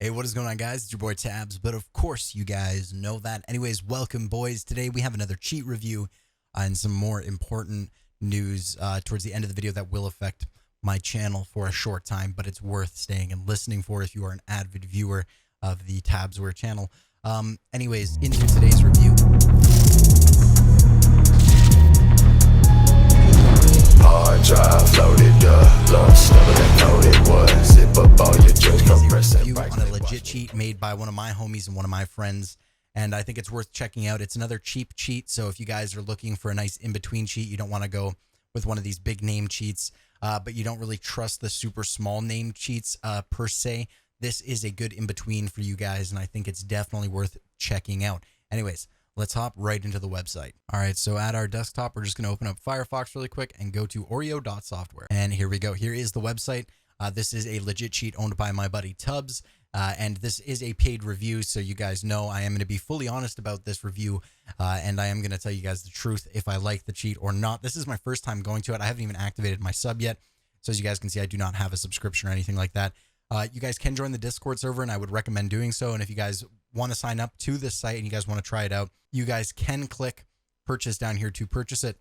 Hey, what is going on, guys? It's your boy Tabs, but of course you guys know that. Anyways, welcome, boys. Today we have another cheat review and some more important news towards the end of the video that will affect my channel for a short time, but it's worth staying and listening for if you are an avid viewer of the TabzWare channel. Anyways, into today's review. Hard drive loaded up, long stubborn and loaded was. Zip up all your joints, compress that Review price. on a legit cheat made by one of my homies and one of my friends, and I think it's worth checking out. It's another cheap cheat, so if you guys are looking for a nice in-between cheat, you don't want to go with one of these big name cheats, but you don't really trust the super small name cheats per se, this is a good in-between for you guys, and I think it's definitely worth checking out. Anyways, let's hop right into the website. All right, so at our desktop, we're just going to open up Firefox really quick and go to oreo.software. And here we go. Here is the website. This is a legit cheat owned by my buddy Tubbs, and this is a paid review, so you guys know I am going to be fully honest about this review, and I am going to tell you guys the truth if I like the cheat or not. This is my first time going to it. I haven't even activated my sub yet, so as you guys can see, I do not have a subscription or anything like that. You guys can join the Discord server, and I would recommend doing so, and if you guys want to sign up to this site and you guys want to try it out, you guys can click purchase down here to purchase it,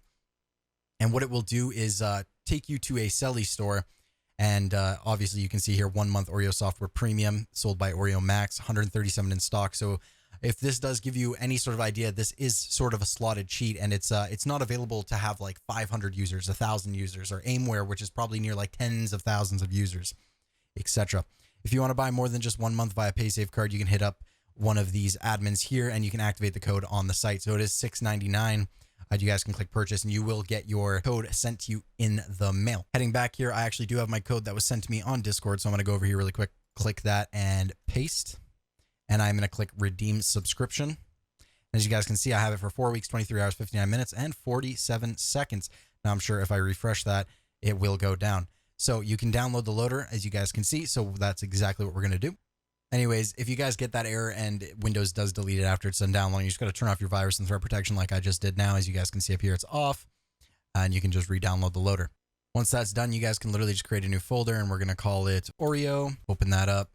and what it will do is take you to a Selly store. And obviously you can see here 1 month Oreo software premium sold by Oreo Max, 137 in stock. So if this does give you any sort of idea, this is sort of a slotted cheat, and it's not available to have like 500 users, 1,000 users, or Aimbot, which is probably near like tens of thousands of users, etc. If you want to buy more than just 1 month via PaySafe card, you can hit up one of these admins here and you can activate the code on the site. So it is $6.99. You guys can click purchase and you will get your code sent to you in the mail. Heading back here, I actually do have my code that was sent to me on Discord. So I'm going to go over here really quick, click that and paste. And I'm going to click redeem subscription. As you guys can see, I have it for 4 weeks, 23 hours, 59 minutes, and 47 seconds. Now I'm sure if I refresh that, it will go down. So you can download the loader, as you guys can see. So that's exactly what we're going to do. Anyways, if you guys get that error and Windows does delete it after it's done downloading, you just got to turn off your virus and threat protection like I just did now. As you guys can see up here, it's off, and you can just re-download the loader. Once that's done, you guys can literally just create a new folder, and we're going to call it Oreo. Open that up,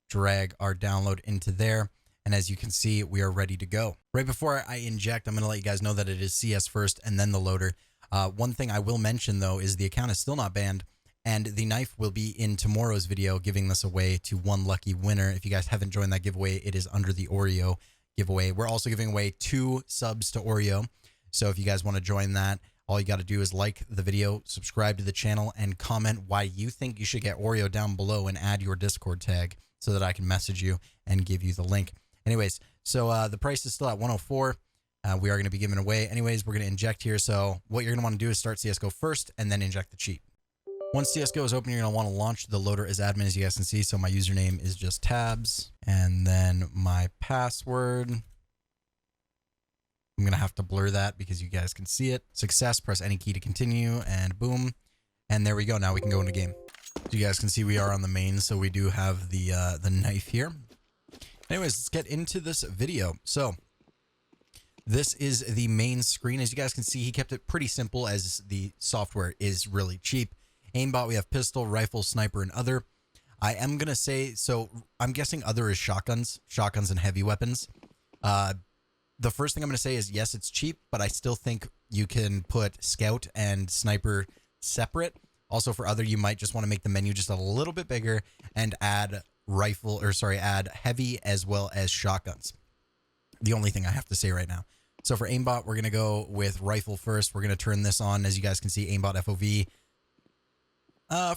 drag our download into there, and as you can see, we are ready to go. Right before I inject, I'm going to let you guys know that it is CS first and then the loader. One thing I will mention, though, is the account is still not banned, and the knife will be in tomorrow's video, giving this away to one lucky winner. If you guys haven't joined that giveaway, it is under the Oreo giveaway. We're also giving away 2 subs to Oreo. So if you guys want to join that, all you got to do is like the video, subscribe to the channel, and comment why you think you should get Oreo down below and add your Discord tag so that I can message you and give you the link. Anyways, so the price is still at $104. We are going to be giving away. Anyways, we're going to inject here. So what you're going to want to do is start CSGO first and then inject the cheat. Once CSGO is open, you're going to want to launch the loader as admin, as you guys can see. So my username is just Tabs, and then my password, I'm going to have to blur that because you guys can see it. Success, press any key to continue, and boom. And there we go. Now we can go into game. So you guys can see we are on the main, so we do have the knife here. Anyways, let's get into this video. So this is the main screen. As you guys can see, he kept it pretty simple as the software is really cheap. Aimbot, we have pistol, rifle, sniper, and other. I am going to say, so I'm guessing other is shotguns and heavy weapons. The first thing I'm going to say is, yes, it's cheap, but I still think you can put scout and sniper separate. Also for other, you might just want to make the menu just a little bit bigger and add add heavy as well as shotguns. The only thing I have to say right now. So for Aimbot, we're going to go with rifle first. We're going to turn this on. As you guys can see, Aimbot FOV.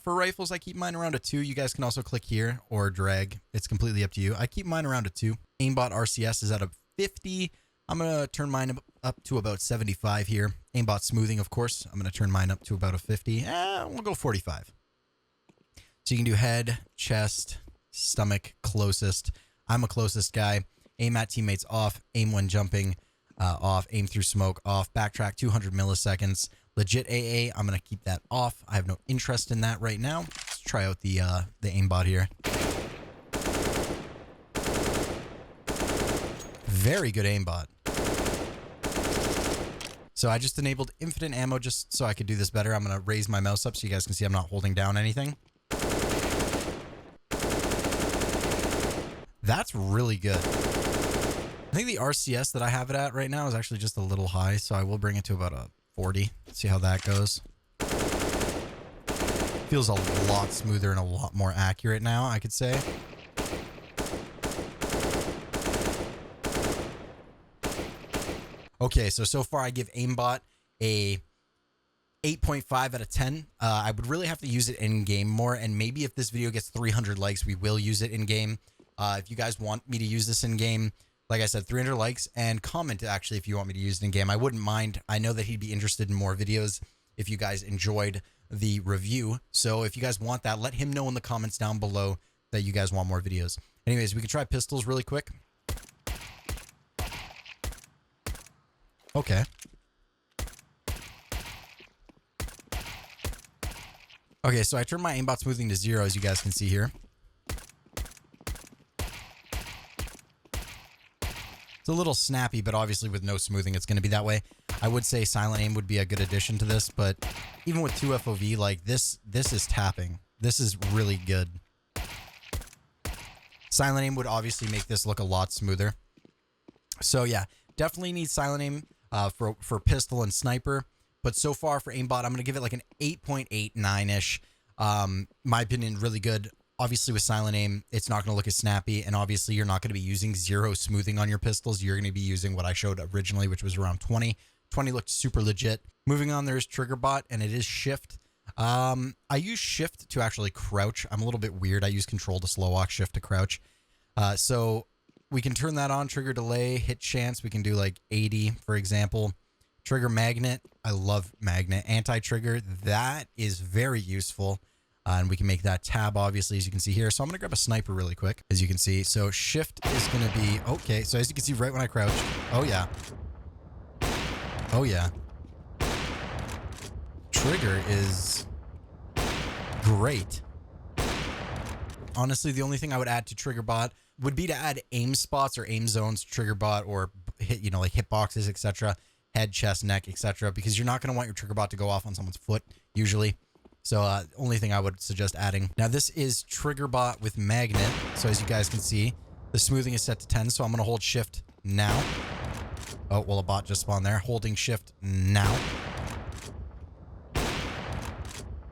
For rifles, I keep mine around a 2. You guys can also click here or drag. It's completely up to you. I keep mine around a 2. Aimbot RCS is at a 50. I'm going to turn mine up to about 75 here. Aimbot smoothing, of course. I'm going to turn mine up to about a 50. We'll go 45. So you can do head, chest, stomach, closest. I'm a closest guy. Aim at teammates off. Aim when jumping off. Aim through smoke off. Backtrack 200 milliseconds. Legit AA, I'm going to keep that off. I have no interest in that right now. Let's try out the aimbot here. Very good aimbot. So I just enabled infinite ammo just so I could do this better. I'm going to raise my mouse up so you guys can see I'm not holding down anything. That's really good. I think the RCS that I have it at right now is actually just a little high, so I will bring it to about a 40. See how that goes. Feels a lot smoother and a lot more accurate now, I could say. Okay, so far I give Aimbot a 8.5 out of 10. I would really have to use it in game more, and maybe if this video gets 300 likes, we will use it in game. If you guys want me to use this in game, like I said, 300 likes, and comment actually if you want me to use it in game. I wouldn't mind. I know that he'd be interested in more videos if you guys enjoyed the review. So if you guys want that, let him know in the comments down below that you guys want more videos. Anyways, we can try pistols really quick. Okay. Okay, so I turned my aimbot smoothing to 0, as you guys can see here. It's a little snappy, but obviously with no smoothing, it's going to be that way. I would say silent aim would be a good addition to this, but even with 2 FOV, like this is tapping. This is really good. Silent aim would obviously make this look a lot smoother. So yeah, definitely need silent aim for pistol and sniper. But so far for aimbot, I'm going to give it like an 8.89-ish. My opinion, really good. Obviously with silent aim, it's not going to look as snappy, and obviously you're not going to be using 0 smoothing on your pistols. You're going to be using what I showed originally, which was around 20. 20 looked super legit. Moving on, there's Triggerbot, and it is shift. I use shift to actually crouch. I'm a little bit weird. I use control to slow walk, shift to crouch. So we can turn that on, trigger delay, hit chance. We can do like 80, for example. Trigger magnet. I love magnet. Anti-trigger. That is very useful. And we can make that tab, obviously, as you can see here. So I'm going to grab a sniper really quick, as you can see. So shift is going to be... Okay, so as you can see right when I crouch. Oh, yeah. Oh, yeah. Trigger is great. Honestly, the only thing I would add to Triggerbot would be to add aim spots or aim zones to Triggerbot, or hit, you know, like hitboxes, etc. Head, chest, neck, etc. Because you're not going to want your Triggerbot to go off on someone's foot, usually. So only thing I would suggest adding. Now this is Triggerbot with magnet. So as you guys can see, the smoothing is set to 10. So I'm going to hold shift now. Oh, well, a bot just spawned there. Holding shift now.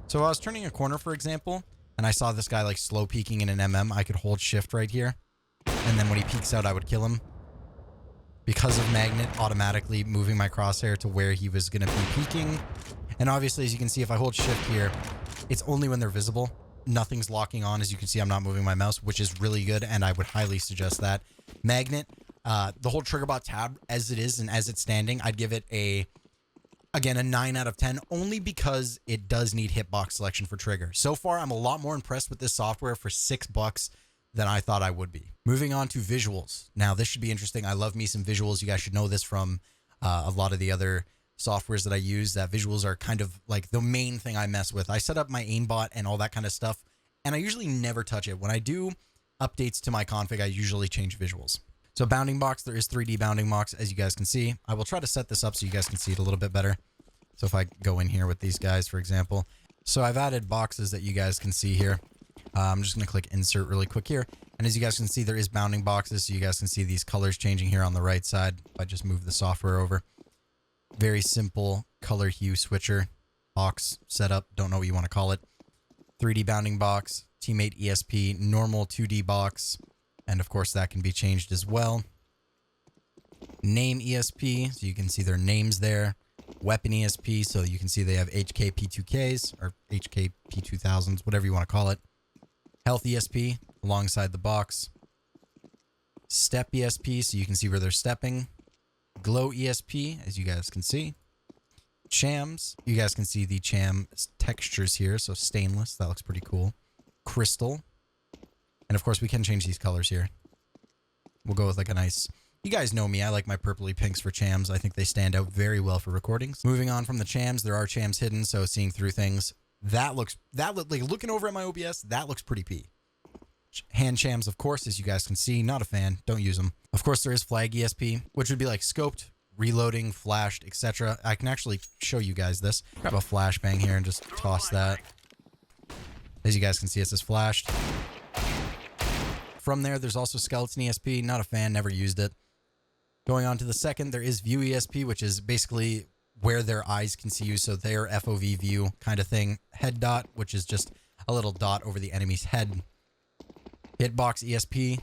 So I was turning a corner, for example, and I saw this guy like slow peeking in an MM. I could hold shift right here. And then when he peeks out, I would kill him. Because of magnet automatically moving my crosshair to where he was going to be peeking. And obviously, as you can see, if I hold shift here, it's only when they're visible. Nothing's locking on. As you can see, I'm not moving my mouse, which is really good, and I would highly suggest that. Magnet, the whole Triggerbot tab, as it is and as it's standing, I'd give it again, a 9 out of 10, only because it does need hitbox selection for trigger. So far, I'm a lot more impressed with this software for $6 than I thought I would be. Moving on to visuals. Now, this should be interesting. I love me some visuals. You guys should know this from a lot of the other softwares that I use. That visuals are kind of like the main thing I mess with. I set up my aimbot and all that kind of stuff, and I usually never touch it. When I do updates to my config, I usually change visuals. So bounding box, there is 3D bounding box, as you guys can see. I will try to set this up so you guys can see it a little bit better. So if I go in here with these guys, for example. So I've added boxes that you guys can see here. I'm just going to click insert really quick here. And as you guys can see, there is bounding boxes. So you guys can see these colors changing here on the right side. If I just move the software over. Very simple color hue switcher. Box setup. Don't know what you want to call it. 3D bounding box. Teammate ESP. Normal 2D box. And of course that can be changed as well. Name ESP. So you can see their names there. Weapon ESP. So you can see they have HK-P2Ks or HK-P2000s. Whatever you want to call it. Health ESP alongside the box. Step ESP, so you can see where they're stepping. Glow ESP, as you guys can see. Chams, you guys can see the cham textures here, so stainless, that looks pretty cool. Crystal. And of course we can change these colors here. We'll go with like a nice... You guys know me, I like my purpley pinks for chams. I think they stand out very well for recordings. Moving on from the chams, there are chams hidden, so seeing through things. That looks like looking over at my OBS, that looks pretty P. Hand chams, of course, as you guys can see, not a fan, don't use them. Of course, there is flag ESP, which would be like scoped, reloading, flashed, etc. I can actually show you guys this. Grab a flashbang here and just toss that. As you guys can see, it says flashed. From there, there's also skeleton ESP. Not a fan, never used it. Going on to the second, there is view ESP, which is basically where their eyes can see you. So their FOV view kind of thing. Head dot, which is just a little dot over the enemy's head. Hitbox ESP,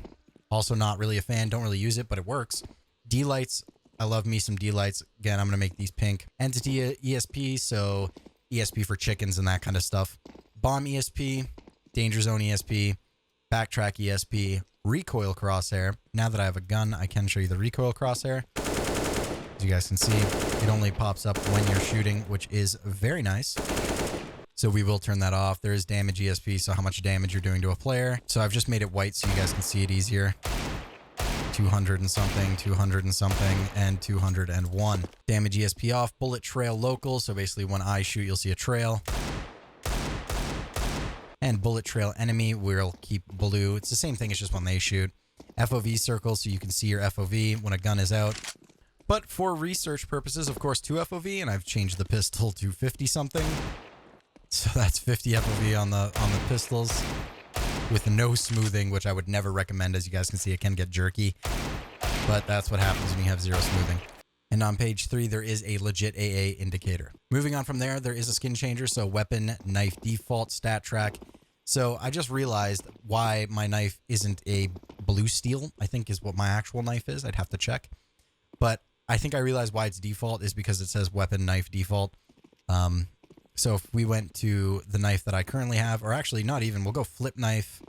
also not really a fan. Don't really use it, but it works. D-lights, I love me some D-lights. Again, I'm going to make these pink. Entity ESP, so ESP for chickens and that kind of stuff. Bomb ESP, danger zone ESP, backtrack ESP, recoil crosshair. Now that I have a gun, I can show you the recoil crosshair. As you guys can see, it only pops up when you're shooting, which is very nice. So we will turn that off. There is damage ESP, so how much damage you're doing to a player. So I've just made it white so you guys can see it easier. 200 and something, 200 and something, and 201. Damage ESP off, bullet trail local. So basically when I shoot, you'll see a trail. And bullet trail enemy will keep blue. It's the same thing, it's just when they shoot. FOV circle, so you can see your FOV when a gun is out. But for research purposes, of course, 2 FOV, and I've changed the pistol to 50 something. So that's 50 FOV on the pistols with no smoothing, which I would never recommend. As you guys can see, it can get jerky, but that's what happens when you have 0 smoothing. And on page 3, there is a legit AA indicator. Moving on from there, there is a skin changer. So weapon, knife default, stat track. So I just realized why my knife isn't a blue steel, I think is what my actual knife is. I'd have to check. But I think I realized why it's default is because it says weapon, knife default. So if we went to the knife that I currently have, or actually not even, we'll go flip knife.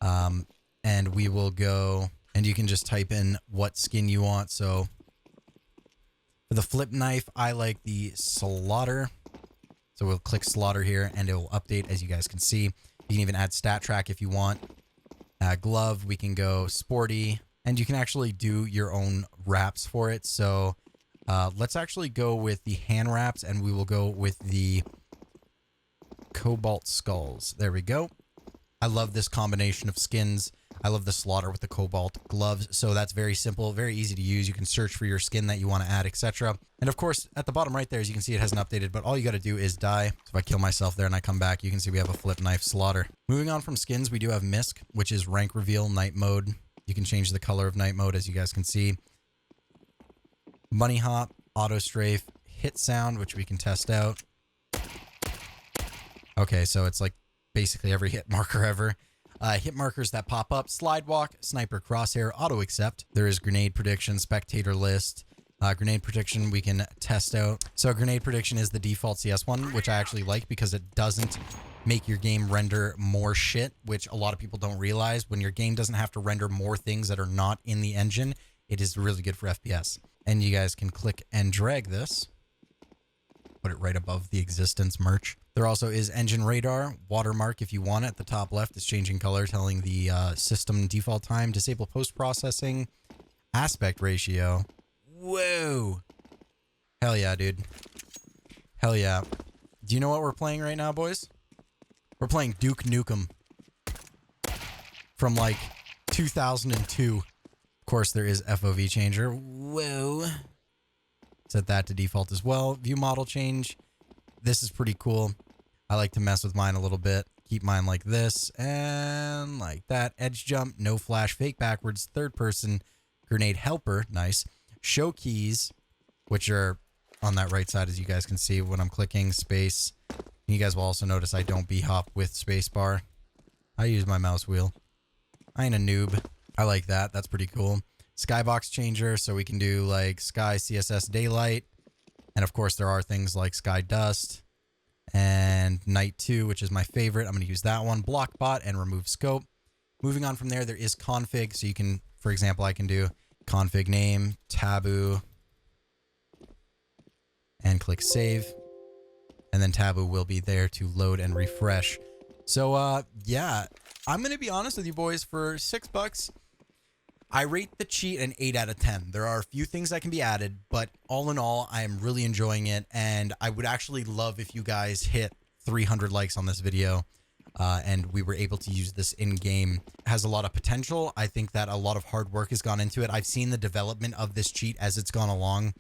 And we will go, and you can just type in what skin you want. So for the flip knife, I like the slaughter. So we'll click slaughter here and it will update, as you guys can see. You can even add stat track if you want. Glove, we can go sporty, and you can actually do your own wraps for it. So let's actually go with the hand wraps, and we will go with the cobalt skulls. There we go. I love this combination of skins. I love the slaughter with the cobalt gloves. So that's very simple, very easy to use. You can search for your skin that you want to add, etc. And of course, at the bottom right there, as you can see, it hasn't updated, but all you got to do is die. So if I kill myself there and I come back, you can see we have a flip knife slaughter. Moving on from skins, we do have misc, which is rank reveal, night mode. You can change the color of night mode, as you guys can see. Bunny hop, auto strafe, hit sound, which we can test out. Okay, so it's like basically every hit marker ever. Hit markers that pop up, slide walk, sniper crosshair, auto accept. There is grenade prediction, spectator list. Grenade prediction we can test out. So grenade prediction is the default CS one, which I actually like because it doesn't make your game render more shit, which a lot of people don't realize. When your game doesn't have to render more things that are not in the engine, it is really good for FPS. And you guys can click and drag this. Put it right above the existence merch. There also is engine radar, watermark if you want it. At the top left, it's changing color, telling the system default time, disable post-processing, aspect ratio. Whoa. Hell yeah, dude. Hell yeah. Do you know what we're playing right now, boys? We're playing Duke Nukem from like 2002. Of course, there is FOV changer. Whoa. Set that to default as well. View model change. This is pretty cool. I like to mess with mine a little bit. Keep mine like this and like that. Edge jump, no flash, fake backwards, third person, grenade helper. Nice. Show keys, which are on that right side, as you guys can see when I'm clicking space. You guys will also notice I don't b-hop with spacebar. I use my mouse wheel. I ain't a noob. I like that. That's pretty cool. Skybox changer, so we can do like sky CSS daylight. And of course, there are things like sky dust and night 2, which is my favorite. I'm going to use that one. Block bot and remove scope. Moving on from there, there is config. So you can, for example, I can do config name, taboo, and click save. And then taboo will be there to load and refresh. So, yeah, I'm going to be honest with you boys, for $6, I rate the cheat an 8 out of 10. There are a few things that can be added, but all in all, I am really enjoying it. And I would actually love if you guys hit 300 likes on this video and we were able to use this in-game. It has a lot of potential. I think that a lot of hard work has gone into it. I've seen the development of this cheat as it's gone along,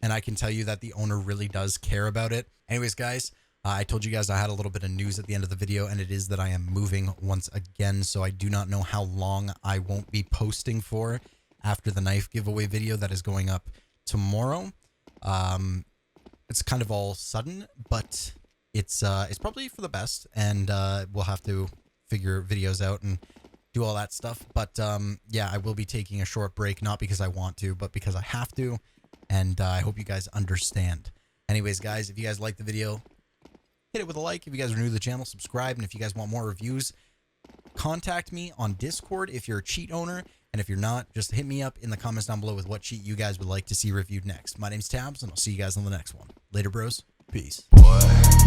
and I can tell you that the owner really does care about it. Anyways, guys, I told you guys I had a little bit of news at the end of the video, and it is that I am moving once again, so I do not know how long I won't be posting for after the knife giveaway video that is going up tomorrow. It's kind of all sudden, but it's probably for the best, and we'll have to figure videos out and do all that stuff. But yeah, I will be taking a short break, not because I want to, but because I have to, and I hope you guys understand. Anyways, guys, if you guys like the video, hit it with a like. If you guys are new to the channel, subscribe. And if you guys want more reviews, contact me on Discord if you're a cheat owner. And if you're not, just hit me up in the comments down below with what cheat you guys would like to see reviewed next. My name's Tabz, and I'll see you guys on the next one. Later, bros. Peace. What?